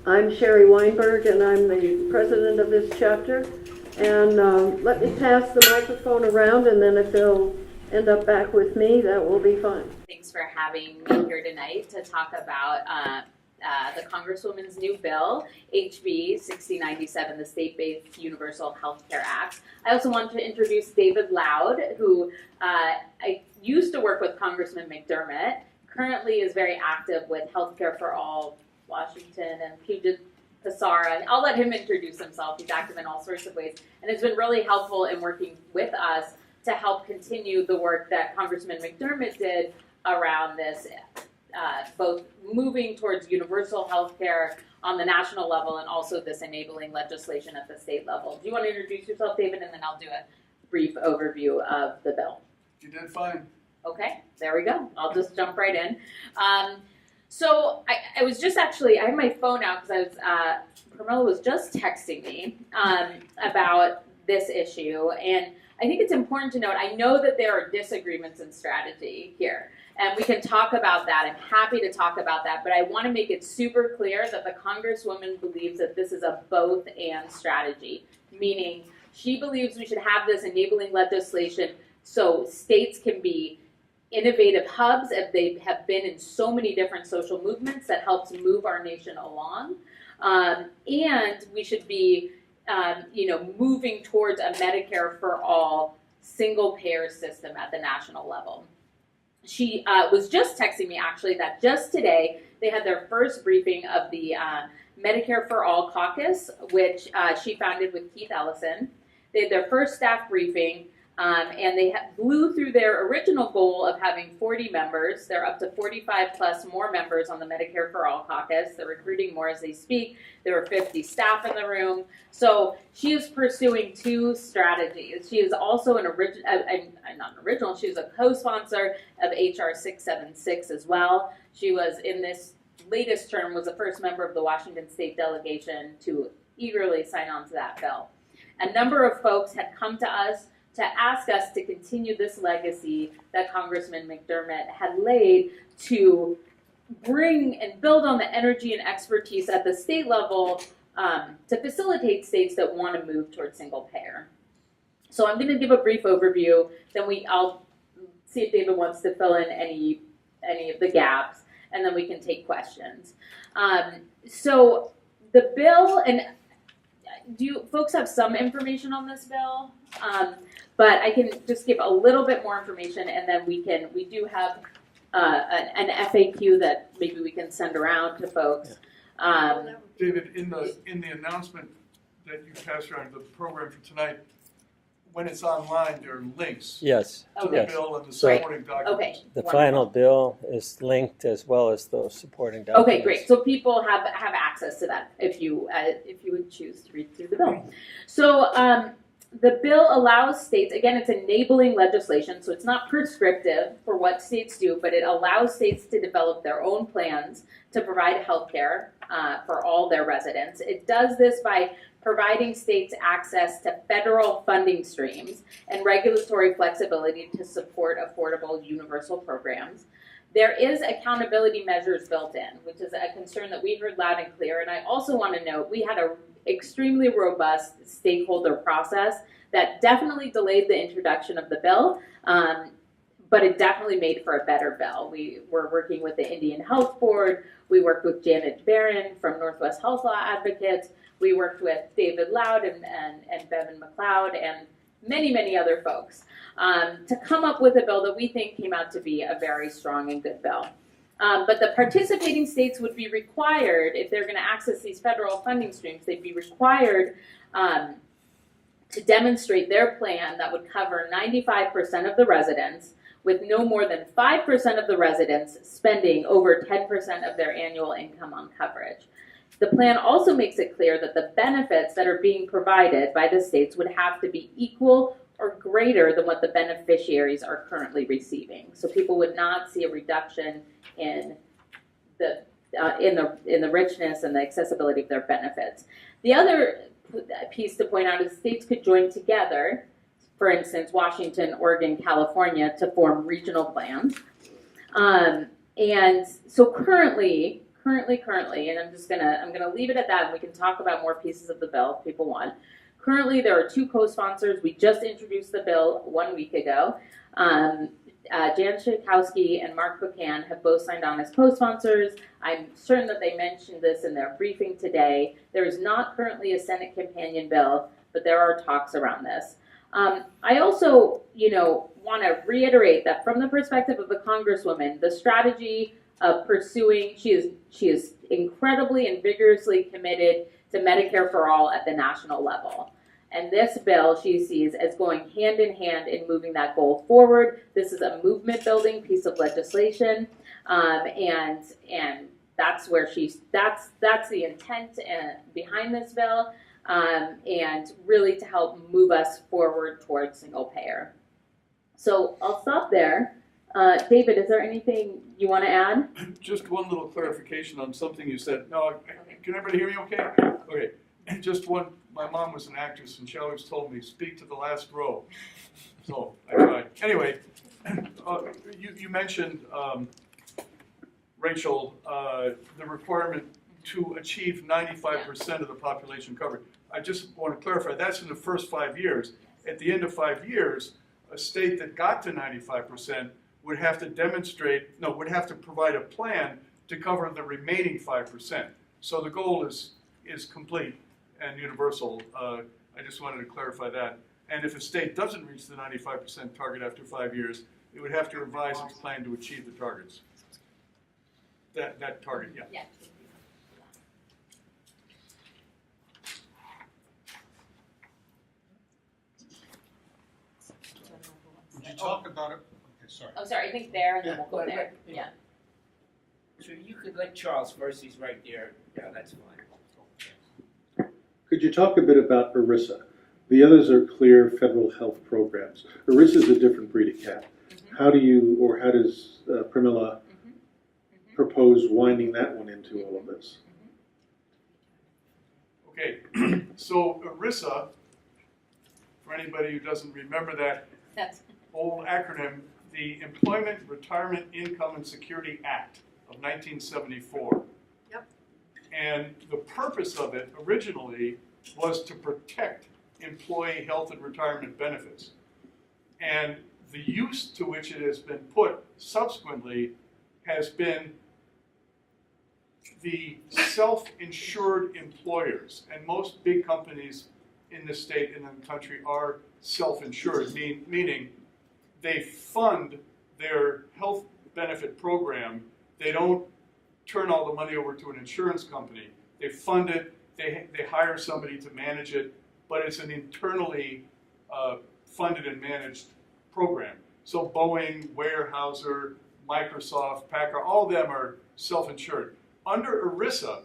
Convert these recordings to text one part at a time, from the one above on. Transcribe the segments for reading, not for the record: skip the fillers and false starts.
I'm Sherry Weinberg, and I'm the president of this chapter. And let me pass the microphone around, and then if they'll end up back with me, that will be fine. Thanks for having me here tonight to talk about the Congresswoman's new bill, HB 6097, the State-Based Universal Health Care Act. I also want to introduce David Loud, who I used to work with Congressman McDermott, currently is very active with Healthcare for All, Washington, and Puget Sound. I'll let him introduce himself. He's active in all sorts of ways, and it's been really helpful in working with us to help continue the work that Congressman McDermott did around this, both moving towards universal health care on the national level and also this enabling legislation at the state level. Do you want to introduce yourself, David, and then I'll do a brief overview of the bill? You did fine. Okay, there we go. I'll just jump right in. So I was just actually, I have my phone out because Carmela was just texting me about this issue, and I think it's important to note, I know that there are disagreements in strategy here, and we can talk about that. I'm happy to talk about that, but I want to make it super clear that the Congresswoman believes that this is a both and strategy, meaning she believes we should have this enabling legislation so states can be innovative hubs, as they have been in so many different social movements that helps move our nation along, and we should be moving towards a Medicare for all single payer system at the national level. She was just texting me actually that just today they had their first briefing of the Medicare for All caucus, which she founded with Keith Ellison. They had their first staff briefing, and they blew through their original goal of having 40 members. They're up to 45 plus more members on the Medicare for All caucus. They're recruiting more as they speak. There were 50 staff in the room. So she is pursuing two strategies. She is also she was a co-sponsor of HR 676 as well. She was, in this latest term, was the first member of the Washington State delegation to eagerly sign on to that bill. A number of folks had come to us to ask us to continue this legacy that Congressman McDermott had laid to bring and build on the energy and expertise at the state level to facilitate states that want to move towards single payer. So I'm going to give a brief overview, then I'll see if David wants to fill in any of the gaps, and then we can take questions. So the bill, and do you folks have some information on this bill? But I can just give a little bit more information, and then we do have an FAQ that maybe we can send around to folks. David, in the announcement that you passed around the program for tonight, when it's online, there are links Yes. to the Yes. bill and the So- supporting documents. Okay. The wonderful. final bill is linked as well as those supporting documents. Okay, great. So people have access to that if you would choose to read through the bill. So the bill allows states, again, it's enabling legislation, so it's not prescriptive for what states do, but it allows states to develop their own plans to provide health care for all their residents. It does this by providing states access to federal funding streams and regulatory flexibility to support affordable universal programs. There is accountability measures built in, which is a concern that we heard loud and clear. And I also want to note we had an extremely robust stakeholder process that definitely delayed the introduction of the bill, but it definitely made for a better bill. We were working with the Indian Health Board. We worked with Janet Barron from Northwest Health Law Advocates. We worked with David Loud and Bevan McLeod and many, many other folks to come up with a bill that we think came out to be a very strong and good bill. But the participating states would be required, if they're going to access these federal funding streams, they'd be required to demonstrate their plan that would cover 95% of the residents, with no more than 5% of the residents spending over 10% of their annual income on coverage. The plan also makes it clear that the benefits that are being provided by the states would have to be equal or greater than what the beneficiaries are currently receiving. So people would not see a reduction in the richness and the accessibility of their benefits. The other piece to point out is states could join together, for instance, Washington, Oregon, California, to form regional plans. And so currently currently, and I'm gonna leave it at that, and we can talk about more pieces of the bill if people want. Currently, there are 2 co-sponsors. We just introduced the bill 1 week ago. Jan Schakowsky and Mark Buchan have both signed on as co-sponsors. I'm certain that they mentioned this in their briefing today. There is not currently a Senate companion bill, but there are talks around this. I also, want to reiterate that from the perspective of the Congresswoman, the strategy of pursuing, she is incredibly and vigorously committed to Medicare for all at the national level. And this bill she sees as going hand in hand in moving that goal forward. This is a movement building piece of legislation, and that's where that's the intent behind this bill, and really to help move us forward towards single payer. So I'll stop there. David, is there anything you want to add? Just one little clarification on something you said. No, can everybody hear me okay? Okay. Just one, my mom was an actress and she always told me, speak to the last row. So I tried. Anyway, you mentioned, Rachel, the requirement to achieve 95% of the population covered. I just want to clarify, that's in the first 5 years. At the end of 5 years, a state that got to 95% would have to provide a plan to cover the remaining 5%. So the goal is complete and universal. I just wanted to clarify that. And if a state doesn't reach the 95% target after 5 years, it would have to revise its plan to achieve the targets. That target, yeah. Yeah. Would you talk about it? Okay, sorry. Oh, sorry, I think there, and then Yeah, we'll go right, there. right. Yeah. So you could let Charles first, he's right there. Yeah, that's fine. Could you talk a bit about ERISA? The others are clear federal health programs. ERISA is a different breed of cat. How does Pramila propose winding that one into all of this? Okay, so ERISA, for anybody who doesn't remember that That's old acronym, the Employment, Retirement, Income, and Security Act of 1974. Yep. And the purpose of it originally was to protect employee health and retirement benefits. And the use to which it has been put subsequently has been the self-insured employers. And most big companies in this state and in the country are self-insured, meaning they fund their health benefit program. They don't turn all the money over to an insurance company. They fund it, they hire somebody to manage it, but it's an internally funded and managed program. So Boeing, Weyerhaeuser, Microsoft, Packard, all of them are self-insured. Under ERISA,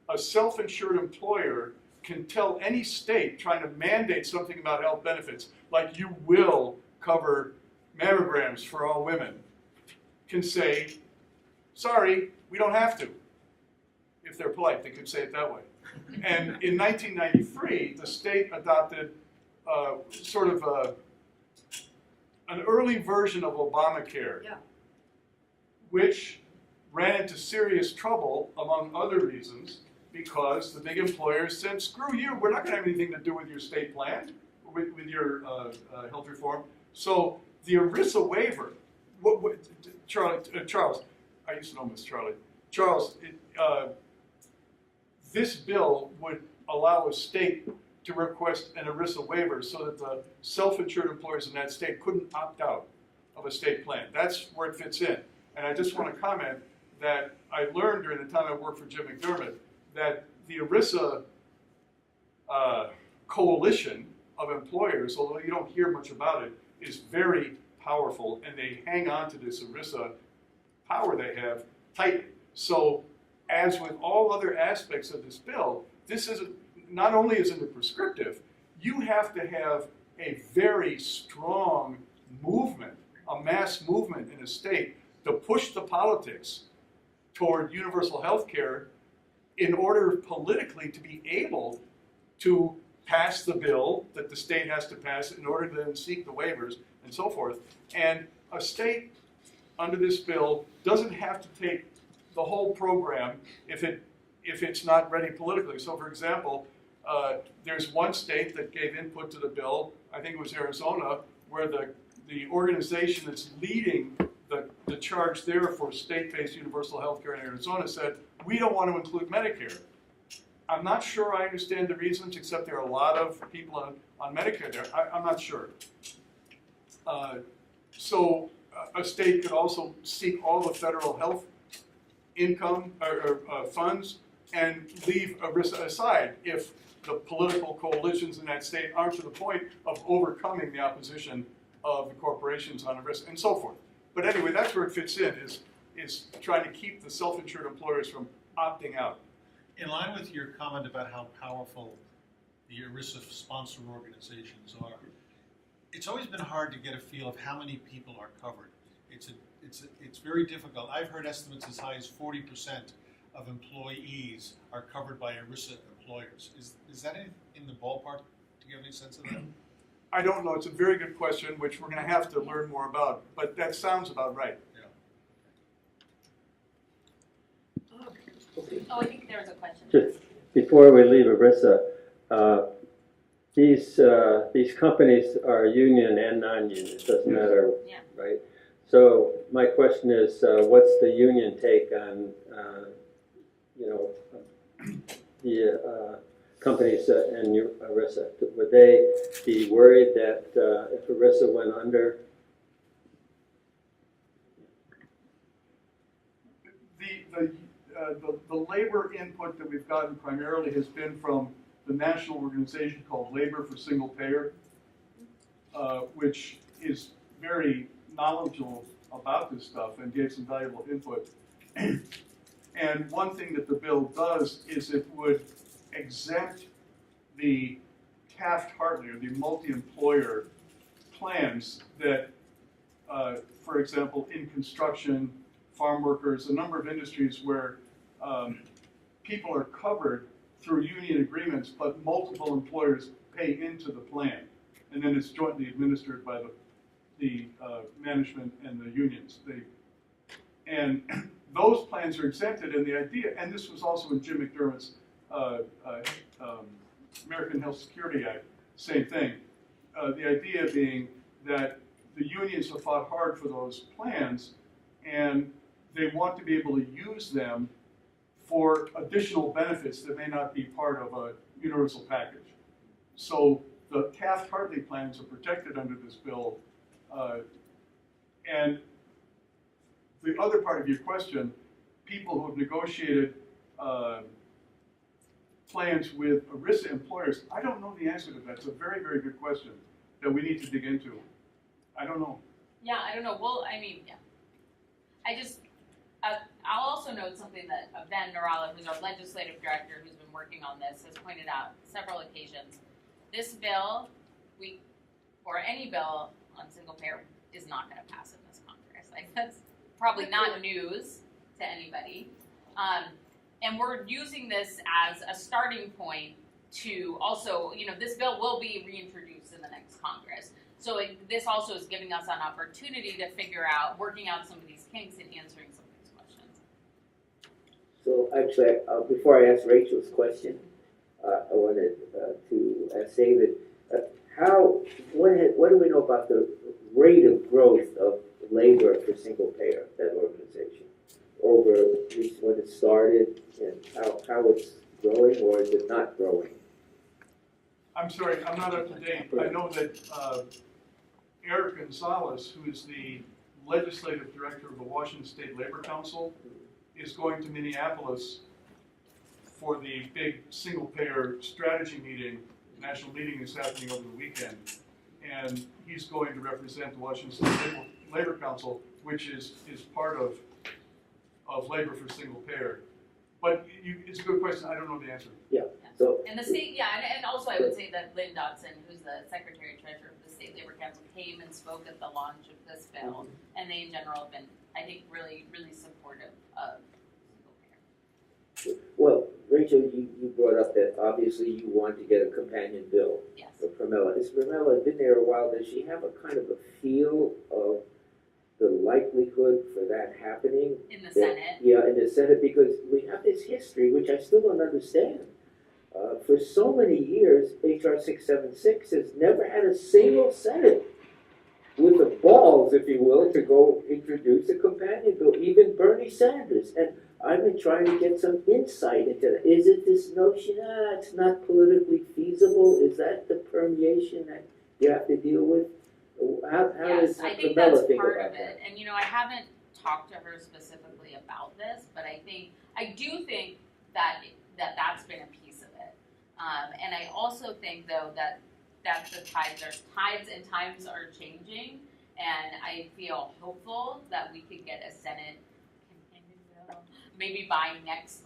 a self-insured employer can tell any state trying to mandate something about health benefits, like you will cover mammograms for all women, can say, sorry, we don't have to. If they're polite, they could say it that way. And in 1993, the state adopted an early version of Obamacare, which ran into serious trouble, among other reasons, because the big employers said, screw you, we're not going to have anything to do with your state plan, with your health reform. So the ERISA waiver, Charles, I used to know Miss Charlie. Charles, this bill would allow a state to request an ERISA waiver so that the self-insured employers in that state couldn't opt out of a state plan. That's where it fits in. And I just want to comment that I learned during the time I worked for Jim McDermott that the ERISA coalition of employers, although you don't hear much about it, is very powerful, and they hang on to this ERISA power they have tightly. So, as with all other aspects of this bill, this isn't, not only isn't it prescriptive, you have to have a very strong movement, a mass movement in a state to push the politics toward universal health care in order politically to be able to pass the bill that the state has to pass in order to then seek the waivers and so forth. And a state under this bill doesn't have to take the whole program if it's not ready politically. So, for example, there's one state that gave input to the bill, I think it was Arizona, where the organization that's leading the charge there for state-based universal health care in Arizona said, we don't want to include Medicare. I'm not sure I understand the reasons, except there are a lot of people on Medicare there. I'm not sure. So a state could also seek all the federal health income or funds and leave ERISA aside if the political coalitions in that state aren't to the point of overcoming the opposition of the corporations on ERISA and so forth. But anyway, that's where it fits in, is trying to keep the self-insured employers from opting out. In line with your comment about how powerful the ERISA sponsor organizations are, it's always been hard to get a feel of how many people are covered. It's very difficult. I've heard estimates as high as 40% of employees are covered by ERISA employers. Is that in the ballpark? Do you have any sense of that? I don't know. It's a very good question, which we're going to have to learn more about. But that sounds about right. Oh, I think there was a question. Just before we leave ERISA, these companies are union and non-union. It doesn't matter, Yeah. right? So my question is, what's the union take on, the companies and ERISA? Would they be worried that if ERISA went under? The labor input that we've gotten primarily has been from the national organization called Labor for Single Payer, which is very knowledgeable about this stuff and gave some valuable input. And one thing that the bill does is it would exempt the Taft-Hartley or the multi-employer plans that, for example, in construction, farm workers, a number of industries where people are covered through union agreements, but multiple employers pay into the plan. And then it's jointly administered by the management and the unions. And those plans are exempted, and the idea, and this was also in Jim McDermott's American Health Security Act, same thing. The idea being that the unions have fought hard for those plans, and they want to be able to use them for additional benefits that may not be part of a universal package. So the Taft-Hartley plans are protected under this bill. And the other part of your question, people who have negotiated plans with ERISA employers, I don't know the answer to that. It's a very, very good question that we need to dig into. I don't know. Yeah, I don't know. Well, I mean, yeah. I'll also note something that Ben Narala, who's our legislative director, who's been working on this, has pointed out several occasions. This bill, or any bill on single payer, is not going to pass in this Congress. Like, that's probably not news to anybody. And we're using this as a starting point to also, this bill will be reintroduced in the next Congress. So this also is giving us an opportunity to working out some of these kinks and answering some of these questions. So actually, before I ask Rachel's question, I wanted to ask David, what do we know about the rate of growth of labor for single payer, that organization, over at least when it started, and how it's growing, or is it not growing? I'm sorry, I'm not up to date. I know that Eric Gonzalez, who is the legislative director of the Washington State Labor Council, is going to Minneapolis for the big single-payer strategy meeting. The national meeting is happening over the weekend. And he's going to represent the Washington State Labor Council, which is part of Labor for Single Payer. But it's a good question. I don't know the answer. Yeah. So. And the state, and also I would say that Lynn Dodson, who's the Secretary-Treasurer of the State Labor Council, came and spoke at the launch of this bill, and they in general have been, I think, really, really supportive of single payer. Well, Rachel, you brought up that obviously you want to get a companion bill Yes. for Pramila. Has Pramila been there a while? Does she have a kind of a feel of the likelihood for that happening? In the that- Senate. Yeah, in the Senate, because we have this history, which I still don't understand. For so many years, HR 676 has never had a single Senate with the balls, if you will, to go introduce a companion bill, even Bernie Sanders. And I've been trying to get some insight into that. Is it this notion, it's not politically feasible? Is that the permeation that you have to deal with? How Yes, does I think Camilla that's think part about of that? it. And I haven't talked to her specifically about this, but I do think that that's been a piece of it. And I also think though that there's tides and times are changing, and I feel hopeful that we could get a Senate companion bill maybe by the next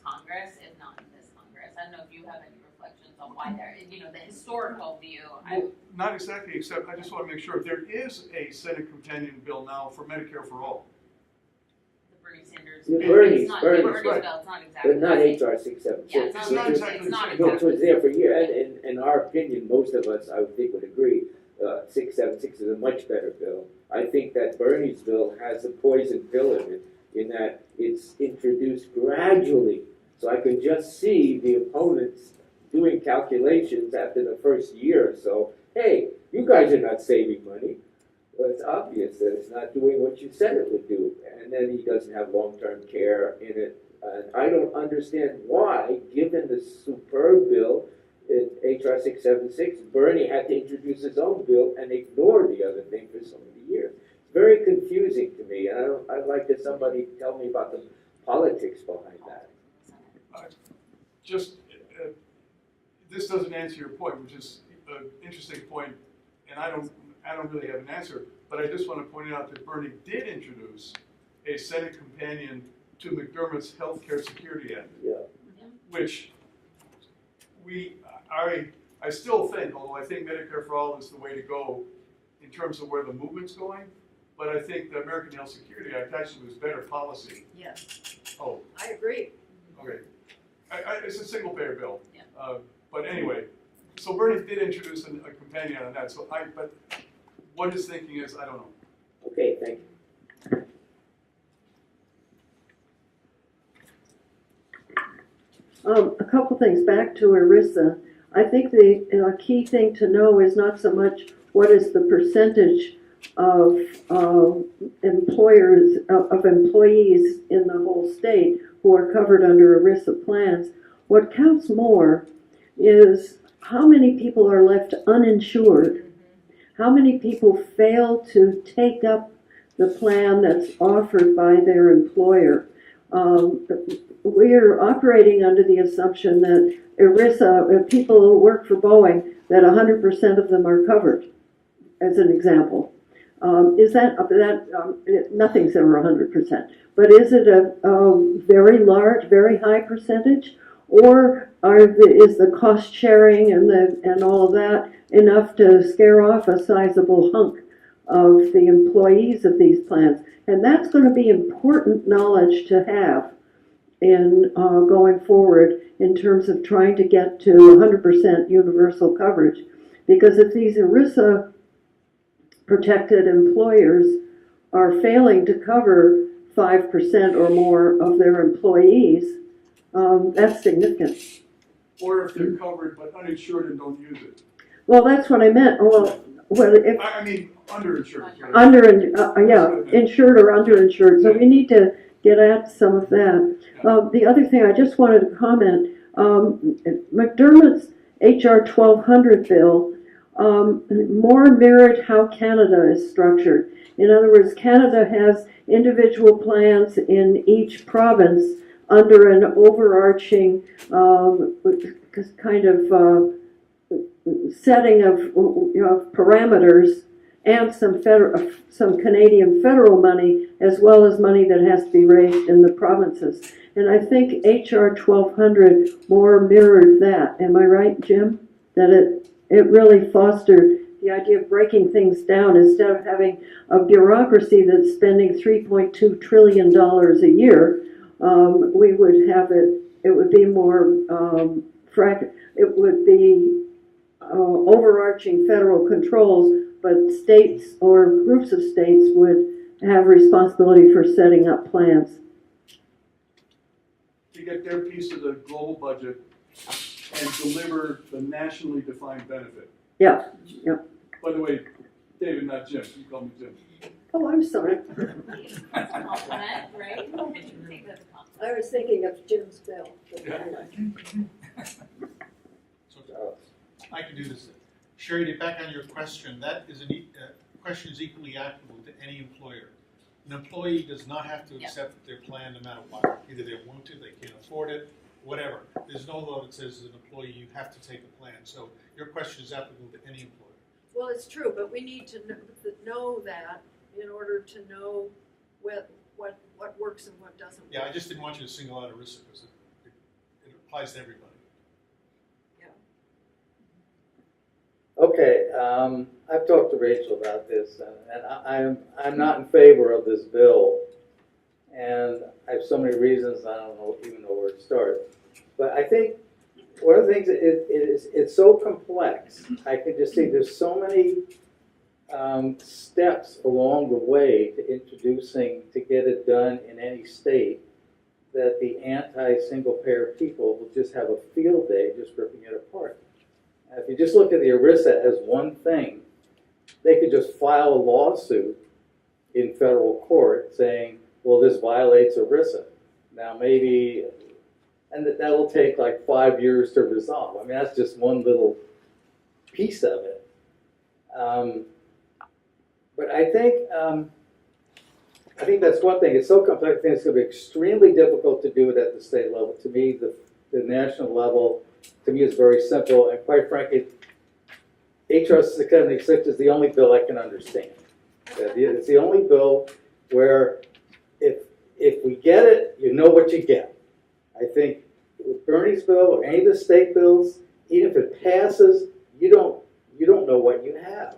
Congress, if not in this Congress. I don't know if you have any reflections on why the historical view. Well, not exactly, except I just want to make sure, there is a Senate companion bill now for Medicare for all. The Bernie Sanders. Yeah, Bernie's Bernie's bill. right. It's not exactly. But not the same. HR 676. Yeah, it's not exactly the same. Which was there for years, and in our opinion, most of us, I would think, would agree, 676 is a much better bill. I think that Bernie's bill has a poison pill in it, in that it's introduced gradually. So I can just see the opponents doing calculations after the first year or so. Hey, you guys are not saving money. Well, it's obvious that it's not doing what you said it would do. And then he doesn't have long-term care in it. And I don't understand why, given the superb bill in HR 676, Bernie had to introduce his own bill and ignore the other thing for so many years. It's very confusing to me. And I'd like to somebody tell me about the politics behind that. This doesn't answer your point, which is an interesting point, and I don't really have an answer, but I just want to point out that Bernie did introduce a Senate companion to McDermott's Healthcare Security Act, Yeah. which I still think, although I think Medicare for All is the way to go in terms of where the movement's going, but I think the American Health Security Act actually was better policy. Yes, Oh, I agree. okay. It's a single payer bill. Yeah. But anyway, so Bernie did introduce a companion on that. But what his thinking is, I don't know. Okay, thank you. A couple things back to ERISA. I think the key thing to know is not so much what is the percentage of employees in the whole state who are covered under ERISA plans. What counts more is how many people are left uninsured, how many people fail to take up the plan that's offered by their employer. We're operating under the assumption that ERISA, people who work for Boeing, that 100% of them are covered, as an example. Nothing's ever 100%, but is it a very large, very high percentage? Or is the cost sharing and all of that enough to scare off a sizable hunk of the employees of these plans? And that's going to be important knowledge to have in going forward in terms of trying to get to 100% universal coverage. Because if these ERISA protected employers are failing to cover 5% or more of their employees, that's significant. Or if they're covered but uninsured and don't use it. Well, that's what I meant. Well, if I mean, underinsured. insured or underinsured. So we need to get at some of that. The other thing I just wanted to comment, McDermott's HR 1200 bill more mirrored how Canada is structured. In other words, Canada has individual plans in each province under an overarching kind of setting of parameters and some Canadian federal money, as well as money that has to be raised in the provinces. And I think HR 1200 more mirrored that. Am I right, Jim? That it really fostered the idea of breaking things down instead of having a bureaucracy that's spending $3.2 trillion a year. We would have it would be more, it would be overarching federal controls, but states or groups of states would have responsibility for setting up plans. To get their piece of the global budget and deliver the nationally defined benefit. Yeah. By the way, David, not Jim. You call me Jim. Oh, I'm sorry. Compliment, right? Take that as a compliment. I was thinking of Jim's bill. So I can do this. Sherry, back on your question, that is question is equally applicable to any employer. An employee does not have to accept their plan no matter what. Either they want to, they can't afford it, whatever. There's no law that says as an employee you have to take a plan. So your question is applicable to any employer. Well, it's true, but we need to know that in order to know what works and what doesn't work. Yeah, I just didn't want you to single out ERISA because it applies to everybody. Okay, I've talked to Rachel about this, and I'm not in favor of this bill, and I have so many reasons I don't even know where to start. But I think one of the things it's so complex. I can just see there's so many steps along the way to get it done in any state that the anti-single payer people will just have a field day just ripping it apart. If you just look at the ERISA as one thing, they could just file a lawsuit in federal court saying, well, this violates ERISA. Now maybe, and that'll take like 5 years to resolve. I mean, that's just one little piece of it. But I think that's one thing. It's so complex, I think it's going to be extremely difficult to do it at the state level. To me, the national level, to me, is very simple, and quite frankly, HR 676 is the only bill I can understand. It's the only bill where if we get it, you know what you get. I think with Bernie's bill or any of the state bills, even if it passes, you don't know what you have.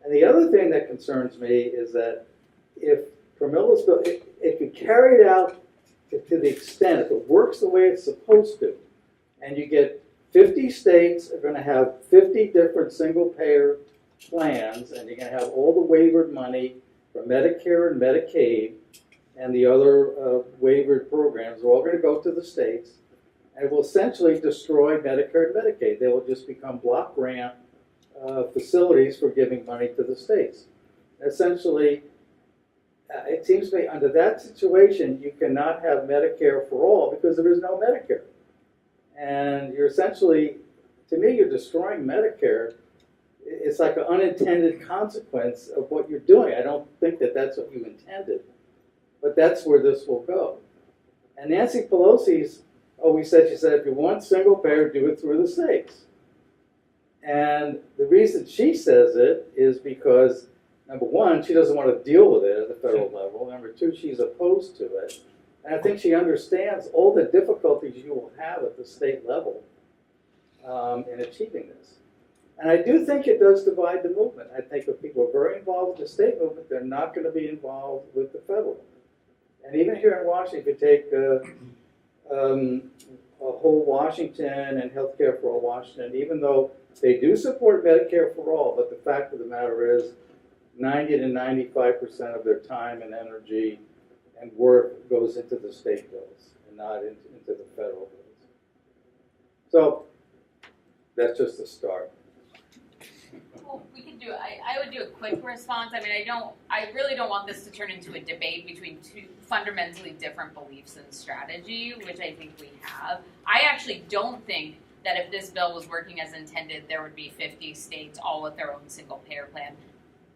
And the other thing that concerns me is that if Pramilla's bill, if you carry it out to the extent, if it works the way it's supposed to, and you get 50 states are going to have 50 different single-payer plans, and you're going to have all the waivered money for Medicare and Medicaid and the other waivered programs are all going to go to the states, and it will essentially destroy Medicare and Medicaid. They will just become block grant facilities for giving money to the states. Essentially, it seems to me under that situation, you cannot have Medicare for all because there is no Medicare. And you're essentially, to me, you're destroying Medicare. It's like an unintended consequence of what you're doing. I don't think that that's what you intended, but that's where this will go. And Nancy Pelosi's always said, she said, if you want single payer, do it through the states. And the reason she says it is because, number one, she doesn't want to deal with it at the federal level. Number two, she's opposed to it. And I think she understands all the difficulties you will have at the state level in achieving this. And I do think it does divide the movement. I think if people are very involved with the state movement, they're not going to be involved with the federal. And even here in Washington, if you take a whole Washington and Healthcare for All Washington, even though they do support Medicare for all, but the fact of the matter is 90 to 95% of their time and energy and work goes into the state bills and not into the federal bills. So that's just a start. Well, we could do. I would do a quick response. I mean, I really don't want this to turn into a debate between two fundamentally different beliefs and strategy, which I think we have. I actually don't think that if this bill was working as intended, there would be 50 states all with their own single payer plan.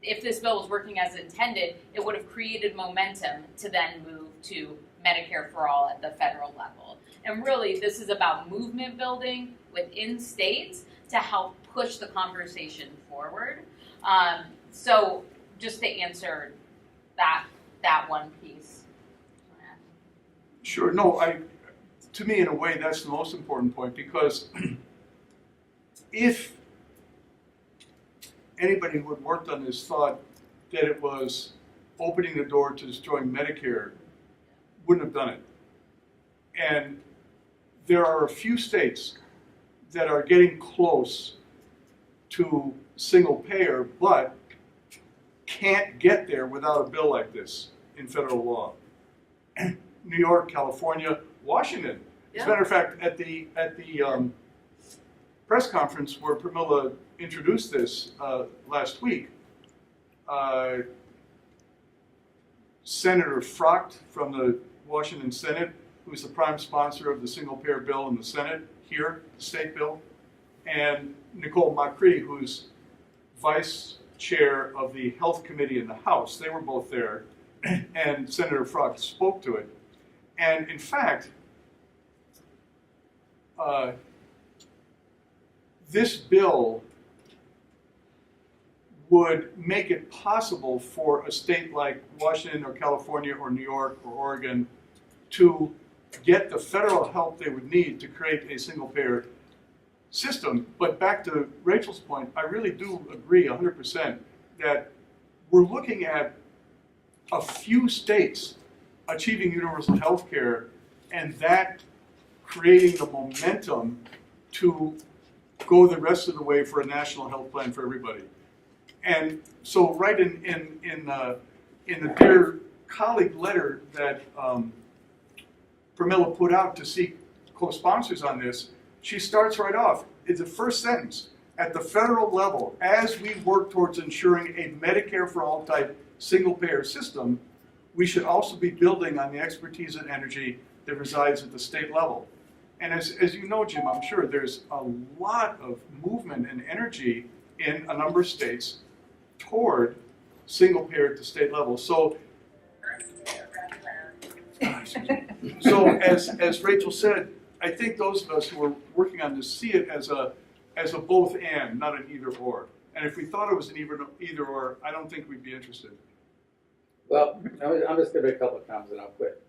If this bill was working as intended, it would have created momentum to then move to Medicare for all at the federal level. And really, this is about movement building within states to help push the conversation forward. So just to answer that one piece. Sure. No, to me, in a way, that's the most important point, because if anybody who had worked on this thought that it was opening the door to destroying Medicare, wouldn't have done it. And there are a few states that are getting close to single payer, but can't get there without a bill like this in federal law. New York, California, Washington. As a matter of fact, at the press conference where Pramila introduced this last week, Senator Frocht from the Washington Senate, who's the prime sponsor of the single-payer bill in the Senate here, the state bill, and Nicole Macri, who's vice chair of the Health Committee in the House. They were both there, and Senator Frocht spoke to it. And in fact, this bill would make it possible for a state like Washington or California or New York or Oregon to get the federal help they would need to create a single-payer system. But back to Rachel's point, I really do agree 100% that we're looking at a few states achieving universal health care and that creating the momentum to go the rest of the way for a national health plan for everybody. And so right in the dear colleague letter that Pramila put out to seek co-sponsors on this, she starts right off. It's the first sentence. At the federal level, as we work towards ensuring a Medicare for all type single-payer system, we should also be building on the expertise and energy that resides at the state level. And as you know, Jim, I'm sure there's a lot of movement and energy in a number of states toward single-payer at the state level. So as Rachel said, I think those of us who are working on this see it as a both and, not an either or. And if we thought it was an either or, I don't think we'd be interested. Well, I'm just going to make a couple of comments and I'll quit.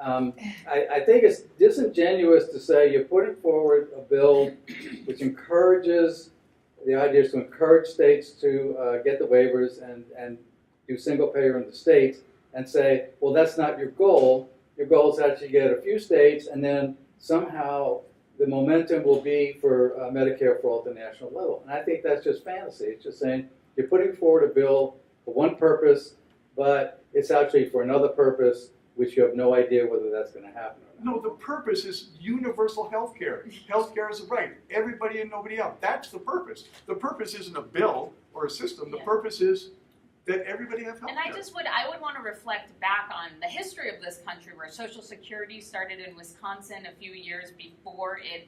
I think it's disingenuous to say you're putting forward a bill which encourages, the idea is to encourage states to get the waivers and do single payer in the states and say, well, that's not your goal. Your goal is actually get a few states and then somehow the momentum will be for Medicare for all at the national level. And I think that's just fantasy. It's just saying you're putting forward a bill for one purpose, but it's actually for another purpose, which you have no idea whether that's going to happen or not. No, the purpose is universal health care. Health care is a right. Everybody and nobody else. That's the purpose. The purpose isn't a bill or a system. The purpose is that everybody have health And care. I would want to reflect back on the history of this country where Social Security started in Wisconsin a few years before it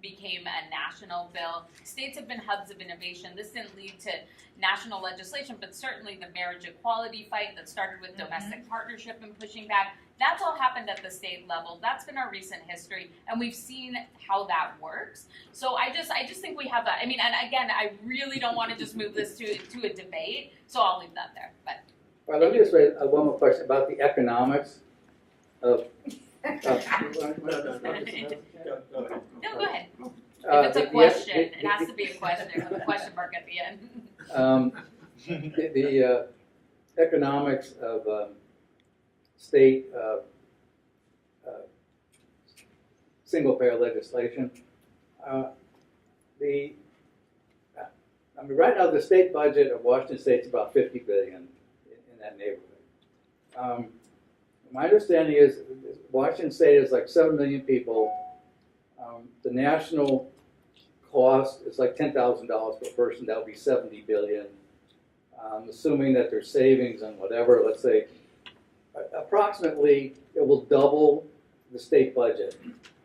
became a national bill. States have been hubs of innovation. This didn't lead to national legislation, but certainly the marriage equality fight that started with domestic partnership and pushing back, that's all happened at the state level. That's been our recent history, and we've seen how that works. So I just think we have that. I mean, and again, I really don't want to just move this to a debate, so I'll leave that there. But All right, let me just raise one more question about the economics of no, go ahead. If it's a question, it has to be a question with a question mark at the end. The economics of state single-payer legislation. Right now the state budget of Washington State is about $50 billion in that neighborhood. My understanding is Washington State is like 7 million people. The national cost is like $10,000 per person. That would be $70 billion. Assuming that there's savings on whatever, let's say, approximately it will double the state budget.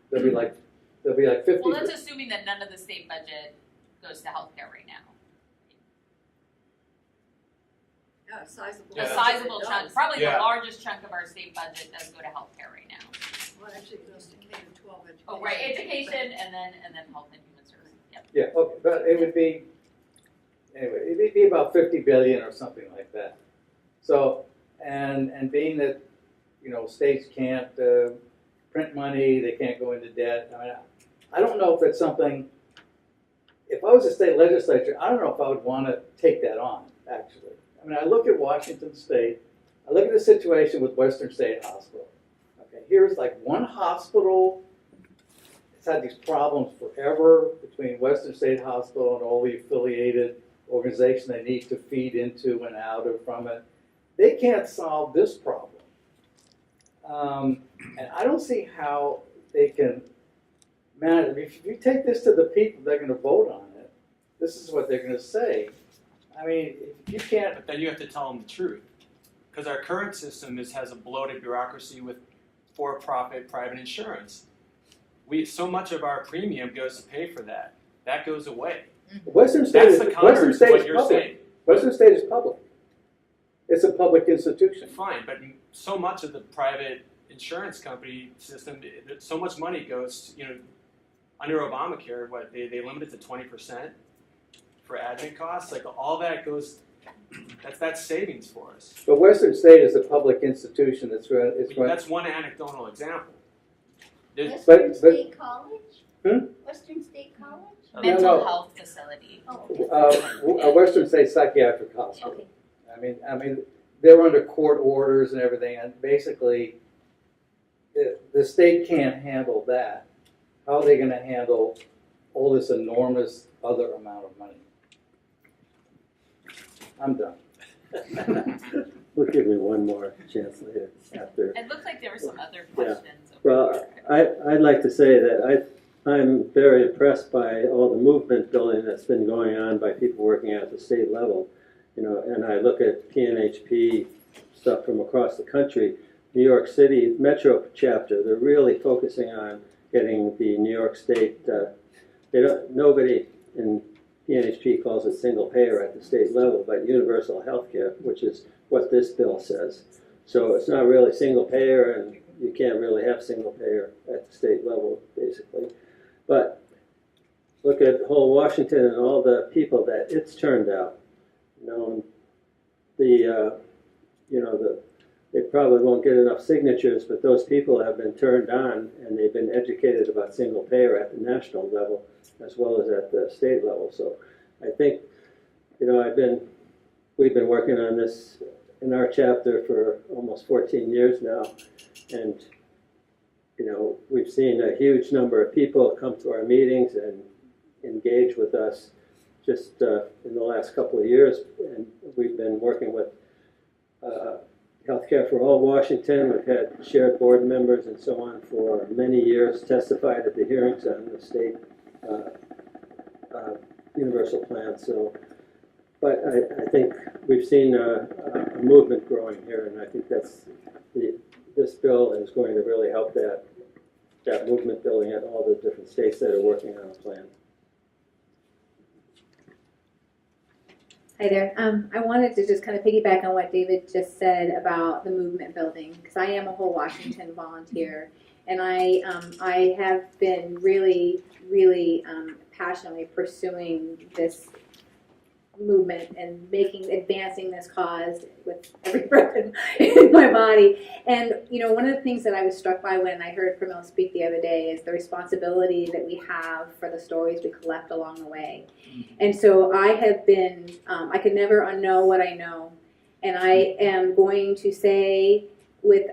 There'll be like 50. Well, that's assuming that none of the state budget goes to healthcare right now. Yeah, sizable. A sizable chunk, probably the largest chunk of our state budget does go to healthcare right now. Well, actually, it goes to K-12 education. Oh, right, education and then health and human services. Yep. Yeah, okay, but it would be, anyway, it'd be about 50 billion or something like that. So, and being that, states can't print money, they can't go into debt. I mean, I don't know if it's something, if I was a state legislature, I don't know if I would want to take that on, actually. I mean, I look at Washington State, I look at the situation with Western State Hospital. Okay, here's like one hospital. It's had these problems forever between Western State Hospital and all the affiliated organization they need to feed into and out or from it. They can't solve this problem. And I don't see how they can manage. If you take this to the people, they're going to vote on it. This is what they're going to say. I mean, if you can't. But then you have to tell them the truth. Because our current system has a bloated bureaucracy with for-profit private insurance. So much of our premium goes to pay for that. That goes away. Western State That's the counter to what you're saying. Western State is public. It's a public institution. Fine, but so much of the private insurance company system, so much money goes, under Obamacare, they limit it to 20% for admin costs. Like all that goes, that's savings for us. But Western State is a public institution that's run. That's one anecdotal example. Western State College? Western State College? Mental health facility. Western State Psychiatric Hospital. Okay. I mean, they're under court orders and everything, and basically, the state can't handle that. How are they going to handle all this enormous other amount of money? I'm done. We'll give you one more chance later after. It looked like there were some other questions. Well, I'd like to say that I'm very impressed by all the movement building that's been going on by people working at the state level. And I look at PNHP stuff from across the country. New York City Metro chapter, they're really focusing on getting the New York State, nobody in PNHP calls it single payer at the state level, but universal health care, which is what this bill says. So it's not really single payer, and you can't really have single payer at the state level, basically. But look at whole Washington and all the people that it's turned out. They probably won't get enough signatures, but those people have been turned on, and they've been educated about single payer at the national level as well as at the state level. So I think, we've been working on this in our chapter for almost 14 years now, and we've seen a huge number of people come to our meetings and engage with us just in the last couple of years, and we've been working with Healthcare for All Washington. We've had shared board members and so on for many years, testified at the hearings on the state universal plan. So, but I think we've seen a movement growing here, and I think this bill is going to really help that movement building at all the different states that are working on a plan. Hi there. I wanted to just kind of piggyback on what David just said about the movement building, because I am a whole Washington volunteer, and I have been really, really passionately pursuing this movement and advancing this cause with every breath in my body. And one of the things that I was struck by when I heard Pramila speak the other day is the responsibility that we have for the stories we collect along the way. And so I have been, I could never unknow what I know, and I am going to say with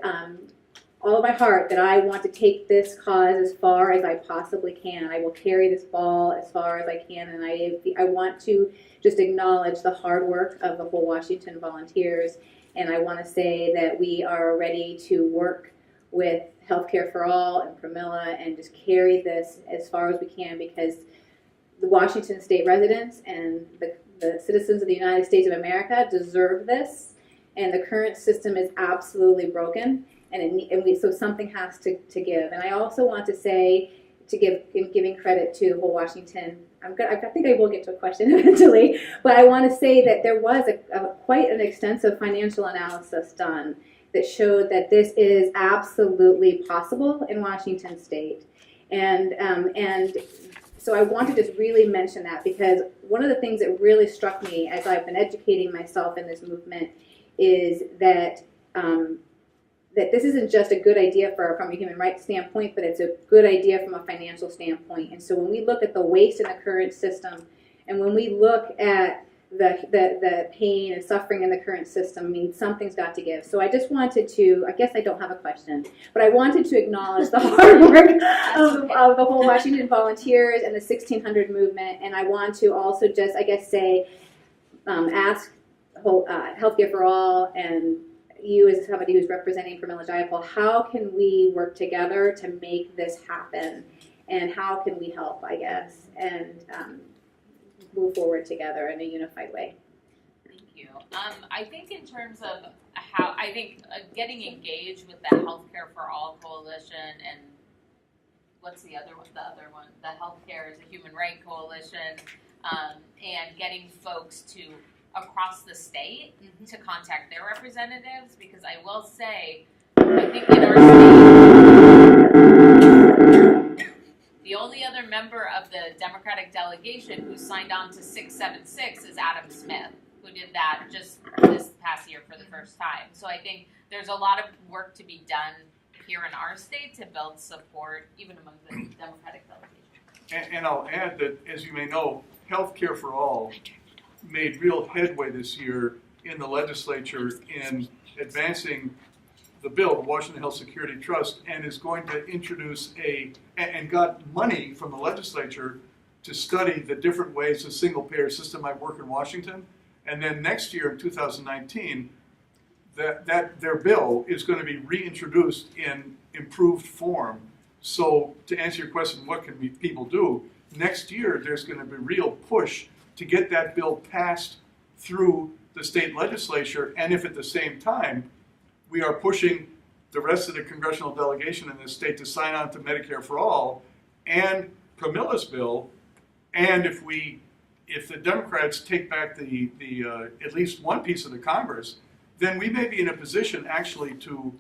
all of my heart that I want to take this cause as far as I possibly can. I will carry this ball as far as I can, and I want to just acknowledge the hard work of the whole Washington volunteers, and I want to say that we are ready to work with Healthcare for All and Pramila and just carry this as far as we can, because the Washington state residents and the citizens of the United States of America deserve this, and the current system is absolutely broken. So something has to give. And I also want to say, giving credit to whole Washington, I think I will get to a question eventually, but I want to say that there was quite an extensive financial analysis done that showed that this is absolutely possible in Washington state. And so I want to just really mention that, because one of the things that really struck me as I've been educating myself in this movement is that that this isn't just a good idea from a human rights standpoint, but it's a good idea from a financial standpoint. And so when we look at the waste in the current system, and when we look at the pain and suffering in the current system, I mean, something's got to give. So I just wanted to, I guess I don't have a question, but I wanted to acknowledge the hard work of the whole Washington volunteers and the 1600 movement. And I want to also just, I guess, say, ask Healthcare for All and you as somebody who's representing Pramila Jayapal, how can we work together to make this happen? And how can we help, I guess, and move forward together in a unified way? Thank you. I think in terms of how, I think getting engaged with the Healthcare for All Coalition and what's the other one? The Healthcare is a Human Right Coalition, and getting folks across the state to contact their representatives, because I will say, I think in our state, the only other member of the Democratic delegation who signed on to 676 is Adam Smith, who did that just this past year for the first time. So I think there's a lot of work to be done here in our state to build support, even among the Democratic delegation. And I'll add that, as you may know, Healthcare for All made real headway this year in the legislature in advancing the bill, the Washington Health Security Trust, and is going to introduce and got money from the legislature to study the different ways the single-payer system might work in Washington. And then next year, in 2019, their bill is going to be reintroduced in improved form. So to answer your question, what can people do? Next year, there's going to be a real push to get that bill passed through the state legislature, and if at the same time we are pushing the rest of the congressional delegation in this state to sign on to Medicare for All and Pramila's bill, and if the Democrats take back the at least one piece of the Congress, then we may be in a position actually to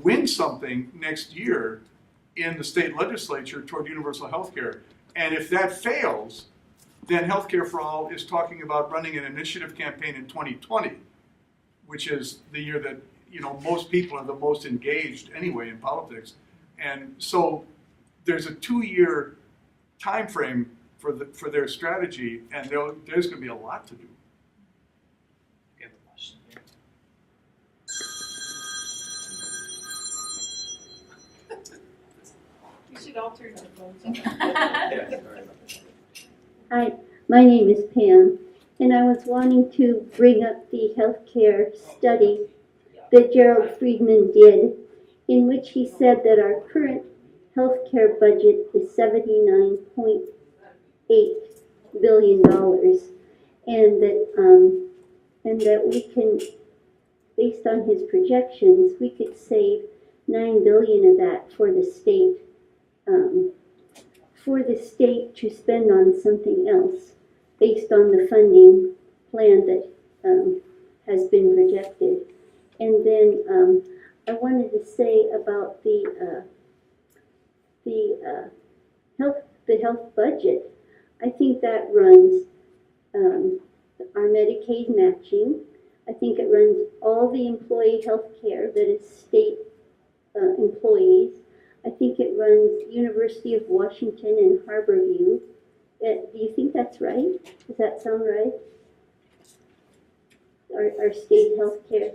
win something next year in the state legislature toward universal health care. And if that fails, then Healthcare for All is talking about running an initiative campaign in 2020, which is the year that most people are the most engaged anyway in politics. And so there's a 2-year time frame for their strategy, and there's going to be a lot to do. We should all turn our phones on. Hi, my name is Pam, and I was wanting to bring up the healthcare study that Gerald Friedman did, in which he said that our current healthcare budget is $79.8 billion, and that we can, based on his projections, we could save $9 billion of that for the state. To spend on something else based on the funding plan that has been projected. And then I wanted to say about the health budget. I think that runs our Medicaid matching. I think it runs all the employee health care that is state employees. I think it runs University of Washington and Harborview. Do you think that's right? Does that sound right? Our state health care,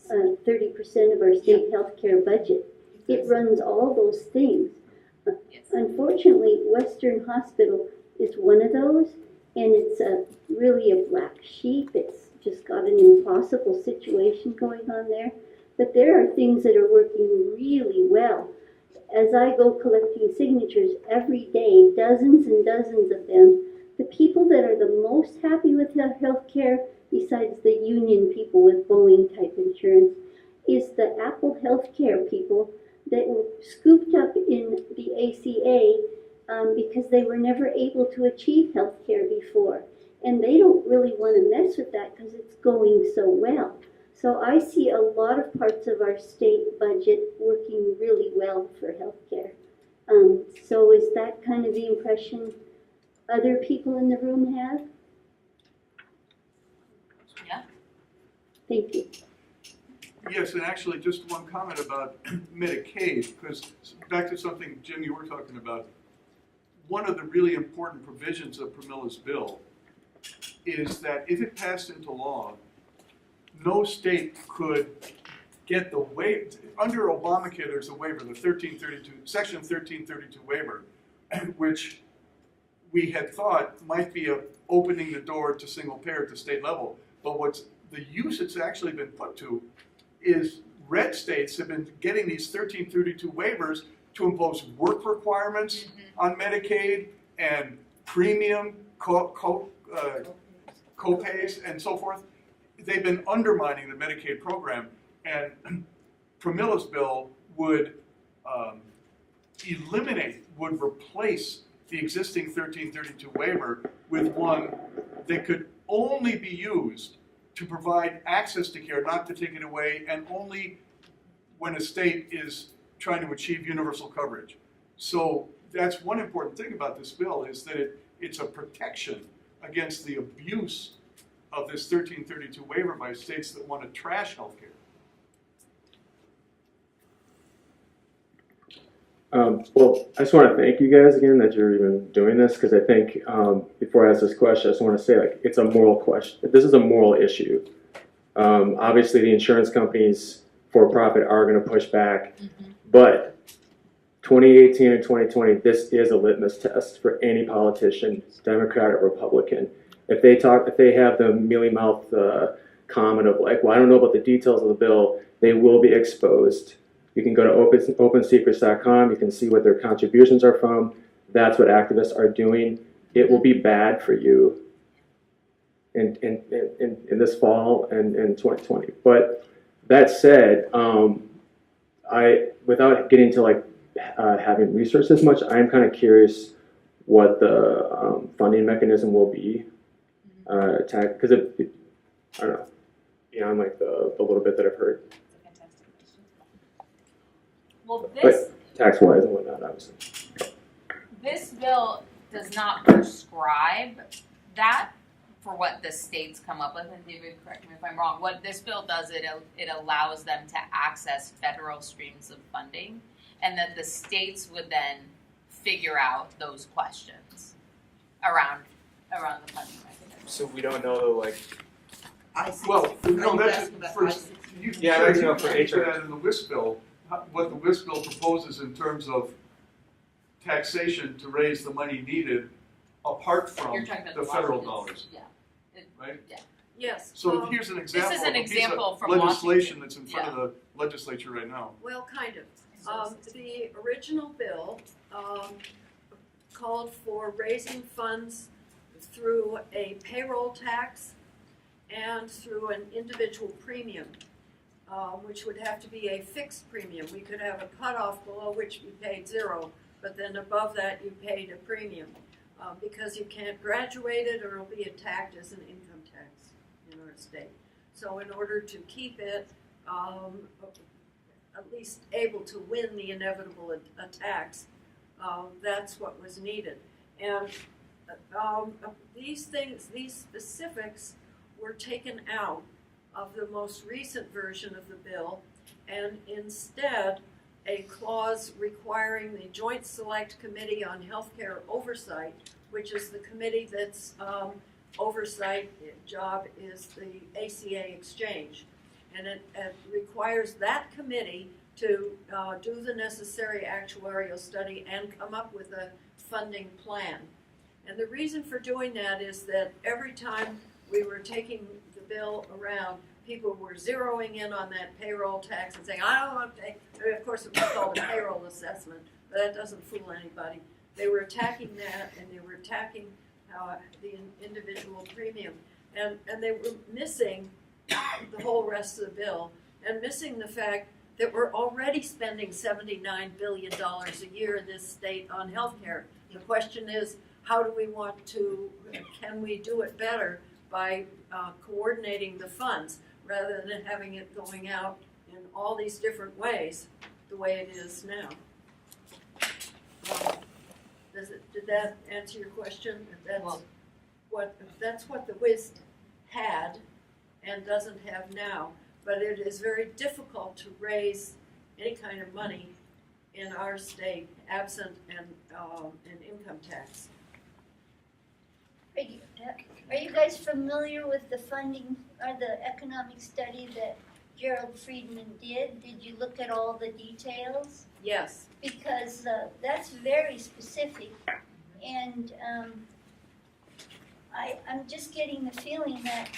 30% of our state health care budget. It runs all those things. Unfortunately, Western Hospital is one of those, and it's really a black sheep. It's just got an impossible situation going on there. But there are things that are working really well. As I go collecting signatures every day, dozens and dozens of them, the people that are the most happy with health care, besides the union people with Boeing type insurance, is the Apple Healthcare people that were scooped up in the ACA because they were never able to achieve health care before. And they don't really want to mess with that because it's going so well. So I see a lot of parts of our state budget working really well for healthcare. So is that kind of the impression other people in the room have? Yeah. Thank you. Yes, and actually just one comment about Medicaid, because back to something, Jim, you were talking about. One of the really important provisions of Pramila's bill is that if it passed into law, no state could get the waiver. Under Obamacare, there's a waiver, the Section 1332 waiver, which we had thought might be opening the door to single payer at the state level. But what's the use it's actually been put to is red states have been getting these 1332 waivers to impose work requirements on Medicaid and premium co-pays and so forth. They've been undermining the Medicaid program, and Pramilla's bill would would replace the existing 1332 waiver with one that could only be used to provide access to care, not to take it away, and only when a state is trying to achieve universal coverage. So that's one important thing about this bill, is that it's a protection against the abuse of this 1332 waiver by states that want to trash healthcare. Well, I just want to thank you guys again that you're even doing this, because I think before I ask this question, I just want to say, like, it's a moral question. This is a moral issue. Obviously, the insurance companies for profit are going to push back, but 2018 and 2020, this is a litmus test for any politician, Democrat or Republican. If they have the mealy-mouthed comment of like, well, I don't know about the details of the bill, they will be exposed. You can go to opensecrets.com. You can see what their contributions are from. That's what activists are doing. It will be bad for you in this fall and in 2020. But that said, without getting to like having researched this much, I'm kind of curious what the funding mechanism will be. Because I don't know, beyond like the little bit that I've heard. Well, But tax-wise and whatnot, obviously. this bill does not prescribe that for what the states come up with. And David, correct me if I'm wrong. What this bill does, it allows them to access federal streams of funding, and that the states would then figure out those questions around the funding mechanism. So we don't know, like, Well, no, that's first. Yeah, I'd like to know for HR. That in the WISP bill, what the WISP bill proposes in terms of taxation to raise the money needed apart from You're talking about the the federal Washington's- dollars, Yeah. right? Yeah. Yes. So here's an example is an of a piece example of from legislation Washington. that's in front of the legislature right now. Well, kind of. The original bill called for raising funds through a payroll tax and through an individual premium, which would have to be a fixed premium. We could have a cutoff below which we paid zero, but then above that you paid a premium because you can't graduate it or it'll be attacked as an income tax in our state. So in order to keep it at least able to win the inevitable attacks, that's what was needed. And these specifics were taken out of the most recent version of the bill, and instead a clause requiring the Joint Select Committee on Healthcare Oversight, which is the committee that's oversight job is the ACA exchange. And it requires that committee to do the necessary actuarial study and come up with a funding plan. And the reason for doing that is that every time we were taking the bill around, people were zeroing in on that payroll tax and saying, I don't want to pay. I mean, of course, it was called a payroll assessment, but that doesn't fool anybody. They were attacking that, and they were attacking the individual premium. And they were missing the whole rest of the bill, and missing the fact that we're already spending $79 billion a year in this state on health care. The question is, how do we want to, can we do it better by coordinating the funds rather than having it going out in all these different ways the way it is now? Did that answer your question? That's what the WISP had and doesn't have now, but it is very difficult to raise any kind of money in our state absent an income tax. Are you guys familiar with the funding or the economic study that Gerald Friedman did? Did you look at all the details? Yes. Because that's very specific, and I'm just getting the feeling that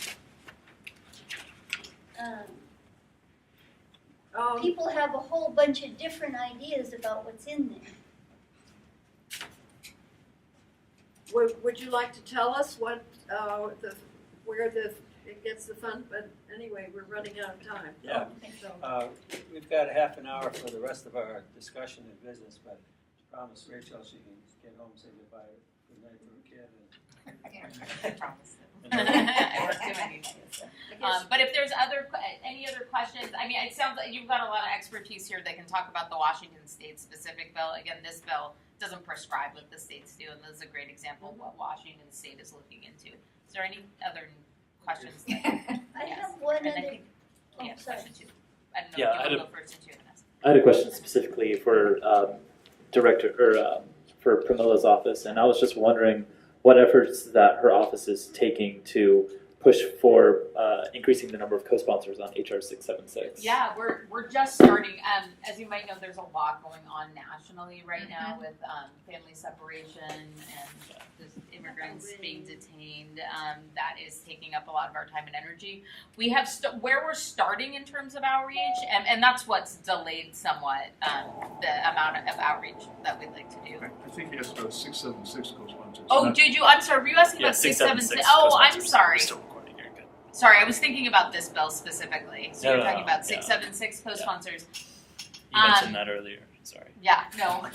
people have a whole bunch of different ideas about what's in there. Would you like to tell us what, where it gets the fund, but anyway, we're running out of time. Yeah. So, We've got a half an hour for the rest of our discussion and business, but I promise Rachel she can get home, say goodbye, good night to her kid. I promise. I work too many days. But if there's any other questions, I mean, it sounds like you've got a lot of expertise here that can talk about the Washington State specific bill. Again, this bill doesn't prescribe what the states do, and this is a great example of what Washington State is looking into. Is there any other questions? I have one And I other. think we have sorry. question two. I don't know Yeah, if you want to go first and two. I had a question specifically for Director or for Pramila's office, and I was just wondering what efforts that her office is taking to push for increasing the number of co-sponsors on HR 676. Yeah, we're just starting. As you might know, there's a lot going on nationally right now with family separation and just immigrants being detained. That is taking up a lot of our time and energy. We have where we're starting in terms of outreach, and that's what's delayed somewhat the amount of outreach that we'd like to do. I think he asked about 676 co-sponsors. Oh, did you? I'm sorry. Were you asking about 676? Oh, I'm sorry. Sorry, I was thinking about this bill specifically. So you're talking about 676 co-sponsors. You mentioned that earlier. Sorry. Yeah, no.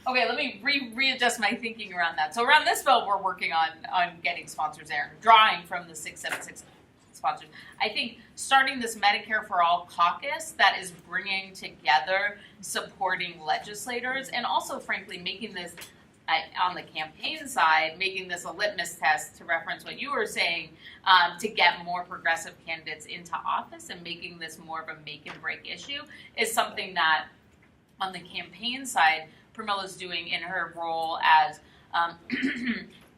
Okay, let me readjust my thinking around that. So around this bill, we're working on getting sponsors there, drawing from the 676 sponsors. I think starting this Medicare for All caucus that is bringing together supporting legislators and also, frankly, making this on the campaign side, making this a litmus test, to reference what you were saying, to get more progressive candidates into office and making this more of a make and break issue is something that on the campaign side, Pramila's doing in her role as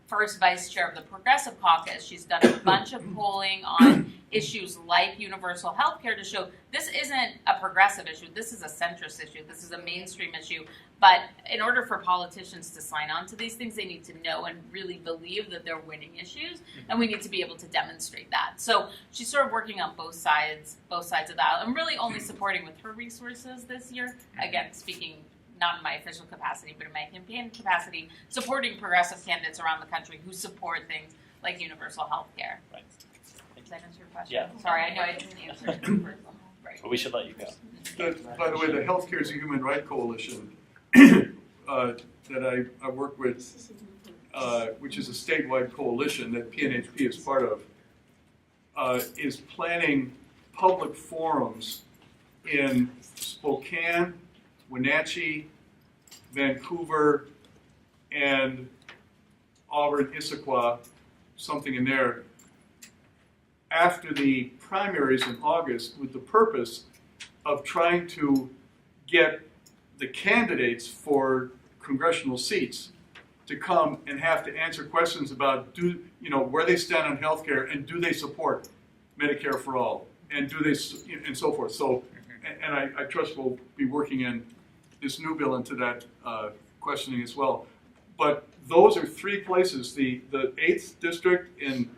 first vice chair of the Progressive Caucus. She's done a bunch of polling on issues like universal health care to show this isn't a progressive issue, this is a centrist issue, this is a mainstream issue. But in order for politicians to sign on to these things, they need to know and really believe that they're winning issues, and we need to be able to demonstrate that. So she's sort of working on both sides of that. I'm really only supporting with her resources this year. Again, speaking not in my official capacity, but in my campaign capacity, supporting progressive candidates around the country who support things like universal health care. Right. Does that answer your question? Yeah. Sorry, I know I didn't answer it first. Right. But we should let you go. By the way, the Healthcare is a Human Right Coalition that I work with, which is a statewide coalition that PNHP is part of, is planning public forums in Spokane, Wenatchee, Vancouver, and Auburn, Issaquah, something in there, after the primaries in August, with the purpose of trying to get the candidates for congressional seats to come and have to answer questions about where they stand on healthcare and do they support Medicare for all and do they and so forth. So, and I trust we'll be working in this new bill into that questioning as well. But those are three places: the 8th district in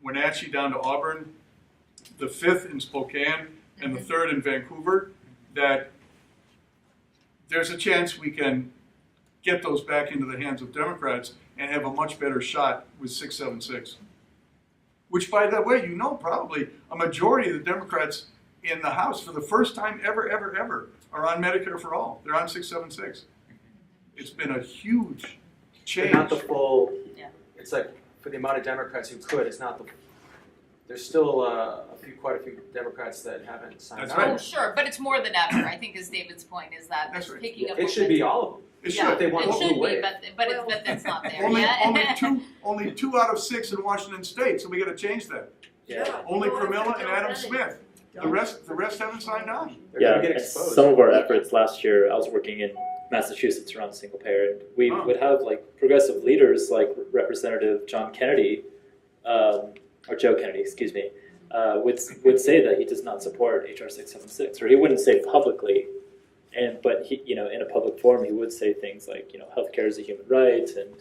Wenatchee down to Auburn, the 5th in Spokane, and the 3rd in Vancouver. That there's a chance we can get those back into the hands of Democrats and have a much better shot with 676. Which, by the way, probably a majority of the Democrats in the House, for the first time ever, are on Medicare for all. They're on 676. It's been a huge change. But not the full. Yeah. It's like for the amount of Democrats who could, it's not the. There's still quite a few Democrats that haven't signed That's on. right. Oh, sure, but it's more than ever. I think, is David's point, is that That's it's right. picking up. It should be all of them. It Yeah, should. They want it the should blue be, wave. but that's not there only, yet. only two out of 6 in Washington State, so we got to change that. Yeah. Only Go after Pramila and Joe Adam Bennett. Smith. The rest haven't signed on. They're Yeah, gonna get and exposed. some of our efforts last year, I was working in Massachusetts around single payer, and we would have like progressive leaders like Representative John Kennedy, or Joe Kennedy, excuse me, would say that he does not support HR 676, or he wouldn't say publicly but he, in a public forum, he would say things like, healthcare is a human right, and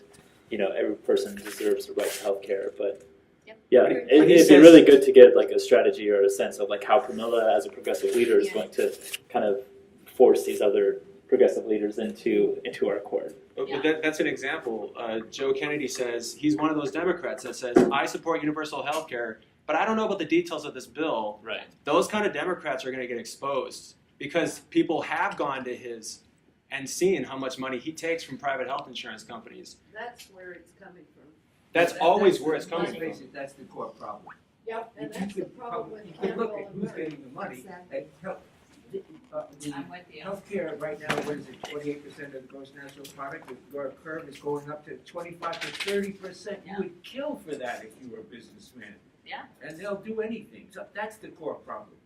every person deserves a right to healthcare. But yeah, it'd be really good to get like a strategy or a sense of like how Pramila, as a progressive leader, is going to kind of force these other progressive leaders into our court. But that's an example. Joe Kennedy says he's one of those Democrats that says, I support universal health care, but I don't know about the details of this bill. Right. Those kind of Democrats are going to get exposed because people have gone to his and seen how much money he takes from private health insurance companies. That's where it's coming from. That's always where it's coming Let's face from. it, that's the core problem. Yep, and that's the problem with You can look at Campbell who's and getting the money. And help, the I'm with you. healthcare right now, what is it, 28% of the gross national product? The curve is going up to 25 to 30%. Yeah. You would kill for that if you were a businessman. Yeah. And they'll do anything. So that's the core problem.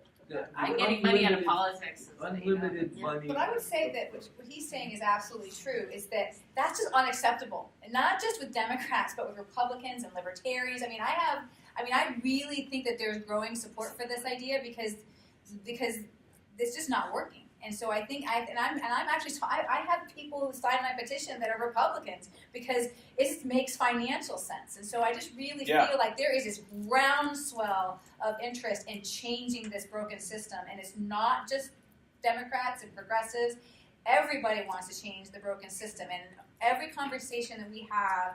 I'm getting money out of politics. Unlimited money. But I would say that what he's saying is absolutely true, is that that's just unacceptable. And not just with Democrats, but with Republicans and libertarians. I really think that there's growing support for this idea because it's just not working. And so I think, I have people who signed my petition that are Republicans because it just makes financial sense. And so I just really feel like there is this groundswell of interest in changing this broken system. And it's not just Democrats and progressives. Everybody wants to change the broken system. And every conversation that we have,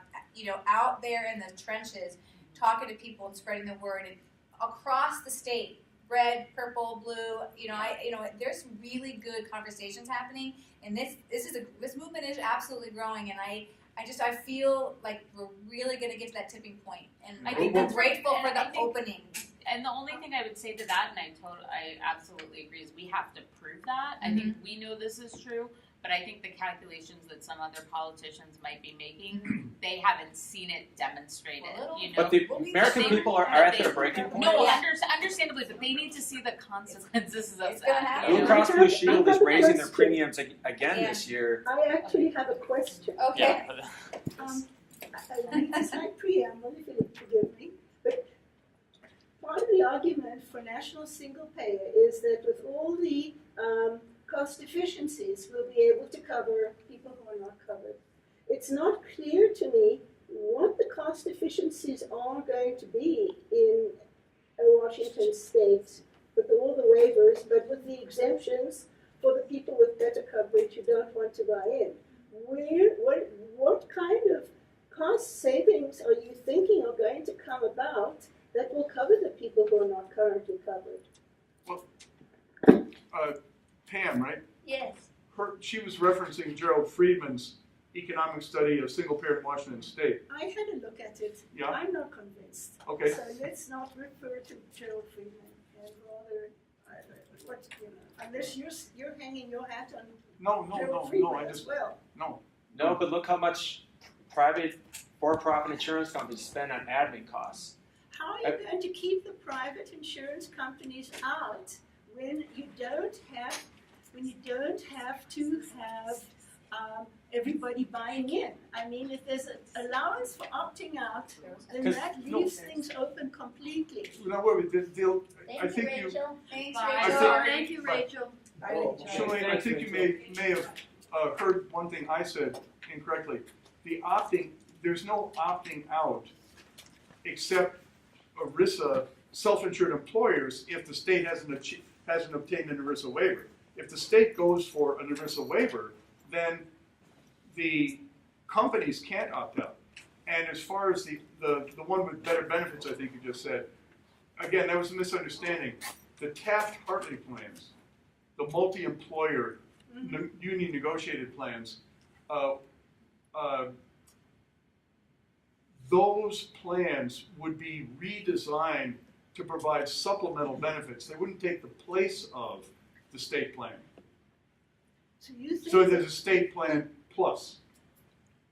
out there in the trenches, talking to people and spreading the word and across the state, red, purple, blue, there's really good conversations happening, and this movement is absolutely growing, and I feel like we're really going to get to that tipping point, and I think we're that's grateful right. for And I the think- opening. And the only thing I would say to that, and I absolutely agree, is we have to prove that. I think we know this is true, but I think the calculations that some other politicians might be making, they haven't seen it demonstrated. But the American people are at their breaking point. No, understandably, but they need to see the consequences of that. Blue Cross Blue Shield is raising their premiums again this year. I actually have a question. Okay. I read the side preamble, if you'll forgive me, but part of the argument for national single payer is that with all the cost efficiencies, we'll be able to cover people who are not covered. It's not clear to me what the cost efficiencies are going to be in Washington state with all the waivers, but with the exemptions for the people with better coverage who don't want to buy in. What kind of cost savings are you thinking are going to come about that will cover the people who are not currently covered? Well, Pam, right? Yes. She was referencing Gerald Friedman's economic study of single payer in Washington State. I had a look at it. Yeah. I'm not convinced. Okay. So let's not refer to Gerald Friedman and rather, unless you're hanging your hat on Gerald Friedman as well. No, but look how much private for-profit insurance companies spend on admin costs. How are you going to keep the private insurance companies out when you don't have to have everybody buying in? I mean, if there's an allowance for opting out, then that leaves things open completely. No, wait, I think you. Thanks, Rachel. Thank you, Rachel. Shalane, I think you may have heard one thing I said incorrectly. There's no opting out except ERISA self-insured employers if the state hasn't obtained an ERISA waiver. If the state goes for an ERISA waiver, then the companies can't opt out. And as far as the one with better benefits, I think you just said, again, that was a misunderstanding. The Taft-Hartley plans, the multi-employer union negotiated plans, those plans would be redesigned to provide supplemental benefits. They wouldn't take the place of the state plan. So you think So there's a state plan plus.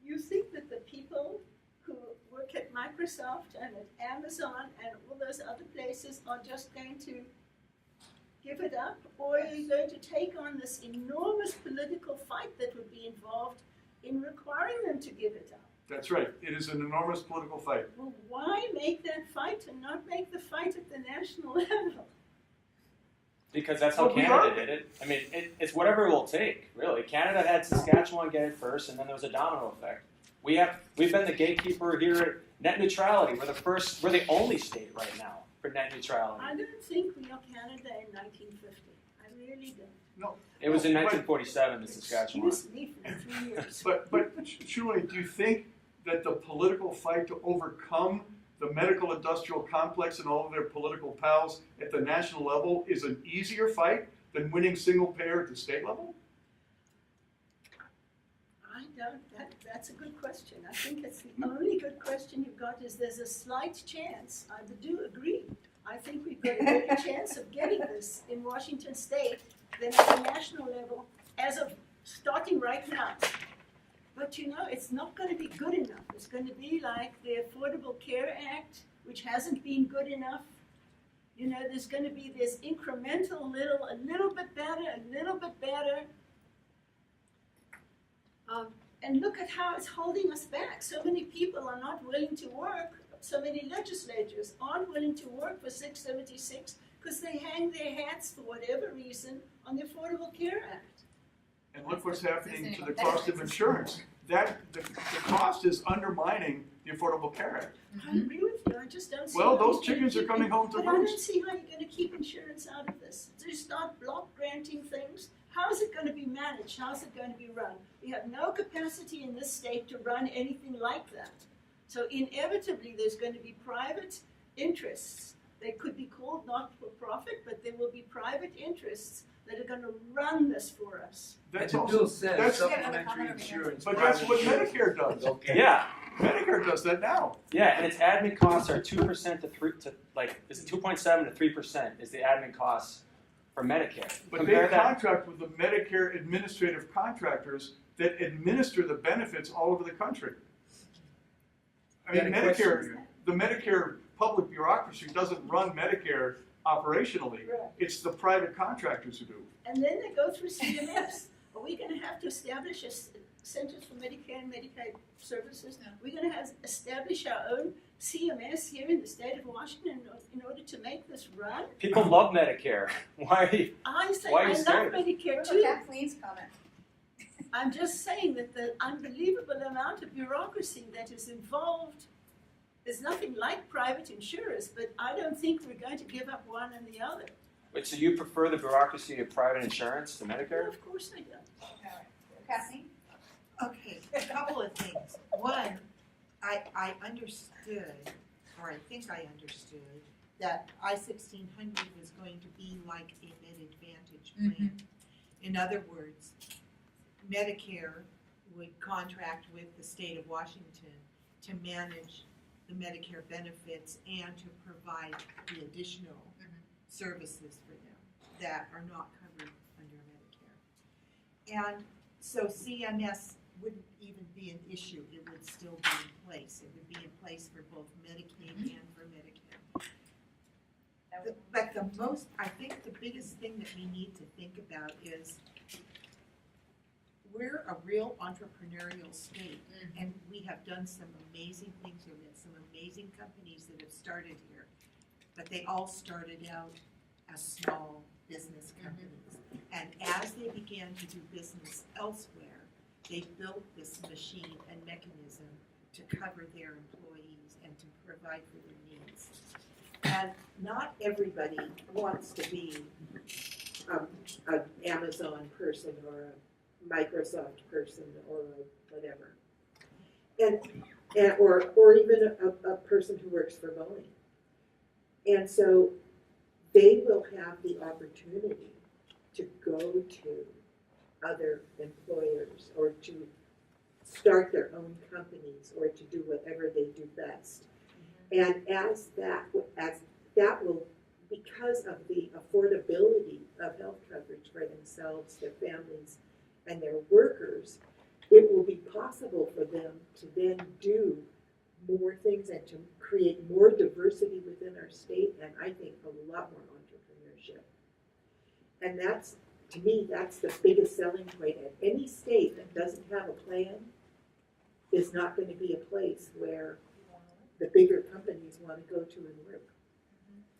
You think that the people who work at Microsoft and at Amazon and all those other places are just going to give it up? Or are you going to take on this enormous political fight that would be involved in requiring them to give it up? That's right. It is an enormous political fight. Well, why make that fight and not make the fight at the national level? because that's how Well, we Canada are. did it. I mean, it's whatever it will take, really. Canada had Saskatchewan get it first, and then there was a domino effect. We've been the gatekeeper here at net neutrality. We're the only state right now for net neutrality. I don't think we are Canada in 1950. I really don't. No. It was in 1947 in Saskatchewan. Excuse me for 3 years. But Julie, do you think that the political fight to overcome the medical industrial complex and all of their political pals at the national level is an easier fight than winning single payer at the state level? I don't, that's a good question. I think it's the only good question you've got is there's a slight chance, I do agree. I think we've got a better chance of getting this in Washington State than at the national level as of starting right now. But you know, it's not going to be good enough. It's going to be like the Affordable Care Act, which hasn't been good enough. You know, there's going to be this incremental a little bit better, a little bit better. And look at how it's holding us back. So many people are not willing to work. So many legislatures aren't willing to work for 676 because they hang their hats for whatever reason on the Affordable Care Act. And look what's happening to the cost of insurance. The cost is undermining the Affordable Care Act. I agree with you. I just don't see. Well, how those you're gonna chickens are keep coming it- home to But I don't roost. see how you're going to keep insurance out of this. So you start block granting things. How is it going to be managed? How is it going to be run? We have no capacity in this state to run anything like that. So inevitably, there's going to be private interests. They could be called not for profit, but there will be private interests that are going to run this for us. That's the also, bill says that's, supplementary insurance. but that's what private Medicare insurance. does. Okay. Yeah, Medicare does that now. yeah, and its admin costs are 2% to 3 to like is it 2.7 to 3% is the admin costs for Medicare. But Compare they that. contract with the Medicare administrative contractors that administer the benefits all over the country. I mean, Got a question Medicare, here. the Medicare public bureaucracy doesn't run Medicare operationally. Right. It's the private contractors who do. And then they go through CMS. Are we going to have to establish Centers for Medicare and Medicaid Services? No. We're going to establish our own CMS here in the state of Washington in order to make this run? People love Medicare. Why are you? I say Why are I you love scared? Medicare What too. about Kathleen's comment? I'm just saying that the unbelievable amount of bureaucracy that is involved is nothing like private insurers, but I don't think we're going to give up one and the other. Wait, so you prefer the bureaucracy of private insurance to Well, Medicare? of course I don't. All right. Kathleen? Okay, a couple of things. One, I understood, or I think I understood, that I-1600 was going to be like a MedAdvantage plan. In other words, Medicare would contract with the state of Washington to manage the Medicare benefits and to provide the additional services for them that are not covered under Medicare. And so CMS wouldn't even be an issue. It would still be in place. It would be in place for both Medicaid and for Medicare. But I think the biggest thing that we need to think about is we're a real entrepreneurial state, and we have done some amazing things here. We have some amazing companies that have started here, but they all started out as small business companies. And as they began to do business elsewhere, they built this machine and mechanism to cover their employees and to provide for their needs. And not everybody wants to be an Amazon person or a Microsoft person or whatever, or even a person who works for Boeing. And so they will have the opportunity to go to other employers or to start their own companies or to do whatever they do best. And as that will, because of the affordability of health coverage for themselves, their families, and their workers, it will be possible for them to then do more things and to create more diversity within our state, and I think a lot more entrepreneurship. And that's, to me, that's the biggest selling point. And any state that doesn't have a plan is not going to be a place where the bigger companies want to go to and work.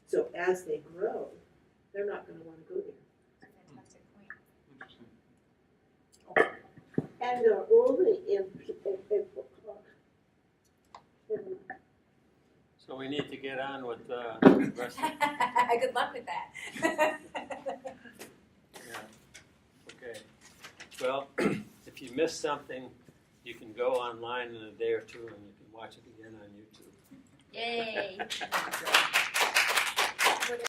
So as they grow, they're not gonna wanna go there. Fantastic point. Interesting. And all the So we need to get on with the rest of Good luck with that. Yeah, okay. Well, if you missed something, you can go online in a day or two and you can watch it again on YouTube. Yay.